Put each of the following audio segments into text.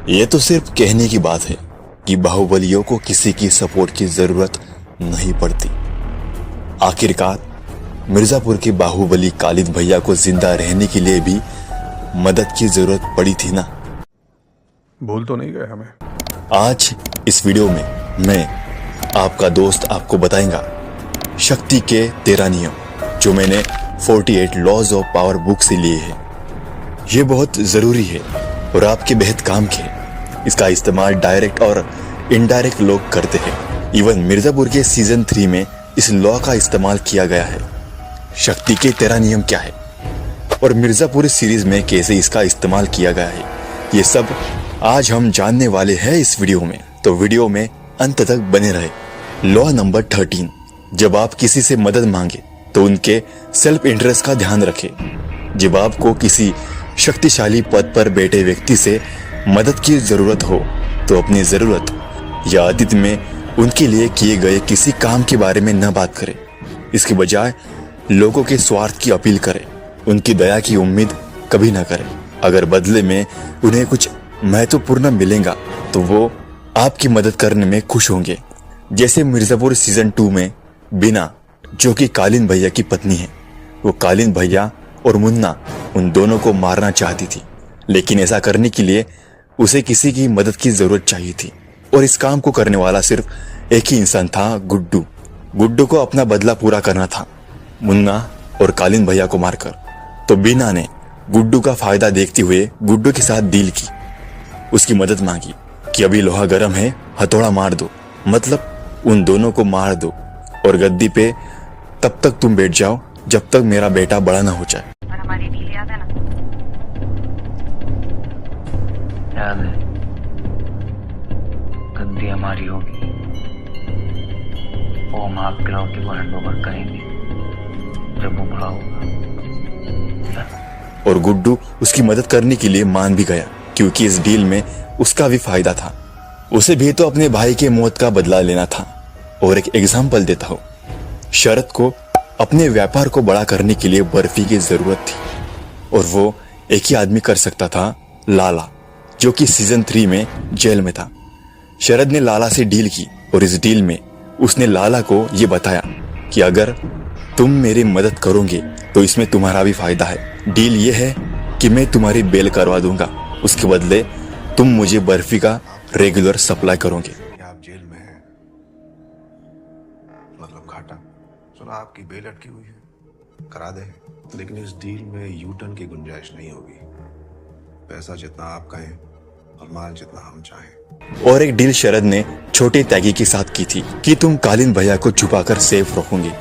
ये तो सिर्फ कहने की बात है कि बाहुबलियों को किसी की सपोर्ट की जरूरत नहीं पड़ती। आखिरकार मिर्जापुर के बाहुबली कालिद भैया को जिंदा रहने के लिए भी मदद की जरूरत पड़ी थी ना। भूल तो नहीं गए हमें। आज इस वीडियो में मैं आपका दोस्त आपको बताएगा शक्ति के 13 नियम, जो मैंने 48 लॉज ऑफ पावर बुक से लिए हैं। ये बहुत जरूरी है और आपके बेहद काम के। इसका इस्तेमाल डायरेक्ट और इनडायरेक्ट लोग करते हैं। इवन मिर्जापुर के सीजन 3 में इस लॉ का इस्तेमाल किया गया है। शक्ति के 13 नियम क्या है और मिर्जापुर सीरीज में कैसे इसका इस्तेमाल किया गया है, ये सब आज हम जानने वाले हैं इस वीडियो में। तो वीडियो में अंत तक बने रहे। लॉ नंबर 13, जब आप किसी से मदद मांगे तो उनके सेल्फ इंटरेस्ट का ध्यान रखें। जब आपको किसी शक्तिशाली पद पर बैठे व्यक्ति से मदद की जरूरत हो तो अपनी जरूरत या अतीत में उनके लिए किए गए किसी काम के बारे में न बात करें। इसके बजाय लोगों के स्वार्थ की अपील करें। उनकी दया की उम्मीद कभी न करें। अगर बदले में उन्हें कुछ महत्वपूर्ण मिलेगा तो वो आपकी मदद करने में खुश होंगे। जैसे मिर्जापुर सीजन 2 में बीना, जो कि कालिन भैया की पत्नी है, वो कालिन भैया और मुन्ना उन दोनों को मारना चाहती थी, लेकिन ऐसा करने के लिए उसे किसी की मदद की जरूरत चाहिए थी और इस काम को करने वाला सिर्फ एक ही इंसान था, गुड्डू। गुड्डू को अपना बदला पूरा करना था मुन्ना और कालिन भैया को मारकर। तो बीना ने गुड्डू का फायदा देखते हुए गुड्डू के साथ डील की। उसकी मदद मांगी कि अभी लोहा गर्म है, हथौड़ा मार दो, मतलब उन दोनों को मार दो और गद्दी पे तब तक तुम बैठ जाओ जब तक मेरा बेटा बड़ा ना हो जाए। और हमारी डील याद है ना? याद है। गद्दी हमारी होगी, वो हम आपके लौटे को हैंडओवर करेंगे जब वो बड़ा होगा। और गुड्डू उसकी मदद करने के लिए मान भी गया, क्योंकि इस डील में उसका भी फायदा था। उसे भी तो अपने भाई के मौत का बदला लेना था। और एक एग्जाम्पल देता हूँ, शरद को अपने व्यापार को बड़ा करने के लिए बर्फी की जरूरत थी और वो एक ही आदमी कर सकता था, लाला, जो कि सीजन 3 में जेल में था। शरद ने लाला से डील की और इस डील में उसने लाला को ये बताया कि अगर तुम मेरी मदद करोगे तो इसमें तुम्हारा भी फायदा है। डील ये है कि मैं तुम्हारी बेल करवा दूंगा, उसके बदले तुम मुझे बर्फी का रेगुलर सप्लाई करोगे। आप जेल में हैं, मतलब घाटा। सुना आपकी बेल अटकी हुई है, करा दे, लेकिन इस डील में यू टर्न की गुंजाइश नहीं होगी। पैसा जितना आप कहें और माल जितना हम चाहें। और एक डील शरद ने छोटे त्यागी के साथ की थी कि तुम कालिन भैया को छुपाकर सेफ रखोगे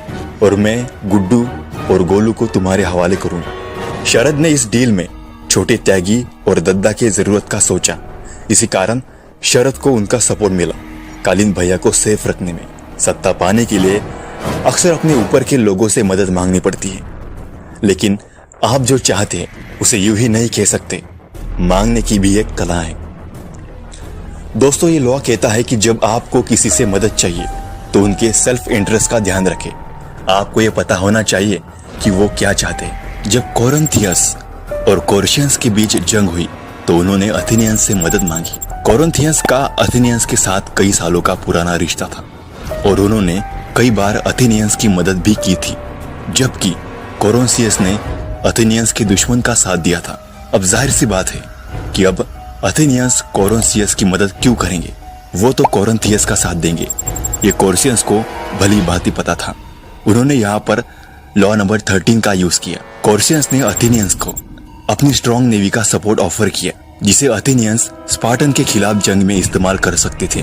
और मैं गुड्डू और गोलू को तुम्हारे हवाले करूंगा। शरद ने इस डील में छोटे त्यागी और दद्दा की जरूरत का सोचा। इसी कारण शरद को उनका सपोर्ट मिला कालिन भैया को सेफ रखने में। सत्ता पाने के लिए अक्सर अपने ऊपर के लोगों से मदद मांगनी पड़ती है, लेकिन आप जो चाहते हैं उसे यूं ही नहीं कह सकते। मांगने की भी एक कला है। दोस्तों, ये लॉ कहता है कि जब आपको किसी से मदद चाहिए तो उनके सेल्फ इंटरेस्ट का ध्यान रखें। आपको ये पता होना चाहिए कि वो क्या चाहते हैं। जब कोरिन्थियंस और कोर्शियंस के बीच जंग हुई तो उन्होंने अथेनियंस से मदद मांगी। कोरिन्थियंस का अथेनियंस के साथ कई सालों का पुराना रिश्ता था और उन्होंने कई बार अथेनियंस की मदद भी की थी, जबकि कोरिन्थियंस ने अथेनियंस के दुश्मन का साथ दिया था। अब जाहिर सी बात है कि अब अथेनियंस कोरिन्थियंस की मदद क्यों करेंगे? वो तो कोरिन्थियंस का साथ देंगे। ये कोर्शियंस को भली भांति पता था। उन्होंने यहाँ पर लॉ नंबर 13 का यूज किया। कोर्शियंस ने अथेनियंस को अपनी स्ट्रॉन्ग नेवी का सपोर्ट ऑफर किया, जिसे अथेनियंस स्पार्टन के खिलाफ जंग में इस्तेमाल कर सकते थे।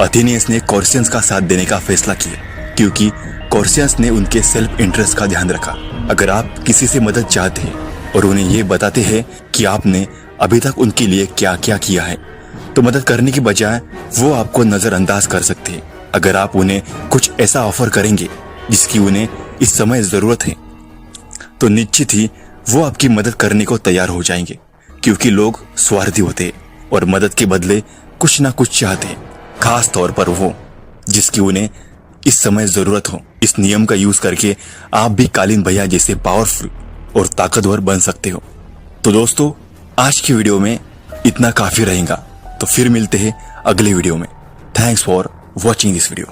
अथेनियंस ने कोर्शियंस का साथ देने का फैसला किया क्योंकि कोर्शियंस ने उनके सेल्फ इंटरेस्ट का ध्यान रखा। अगर आप किसी से मदद चाहते हैं और उन्हें ये बताते हैं कि आपने अभी तक उनके लिए क्या क्या किया है, तो मदद करने की बजाय वो आपको नजरअंदाज कर सकते हैं। अगर आप उन्हें कुछ ऐसा ऑफर करेंगे जिसकी उन्हें इस समय जरूरत है, तो निश्चित ही वो आपकी मदद करने को तैयार हो जाएंगे, क्योंकि लोग स्वार्थी होते हैं और मदद के बदले कुछ ना कुछ चाहते हैं, खास तौर पर वो जिसकी उन्हें इस समय जरूरत हो। इस नियम का यूज करके आप भी कालिन भैया जैसे पावरफुल और ताकतवर बन सकते हो। तो दोस्तों, आज की वीडियो में इतना काफी रहेगा। तो फिर मिलते हैं अगले वीडियो में। Thanks for watching this video.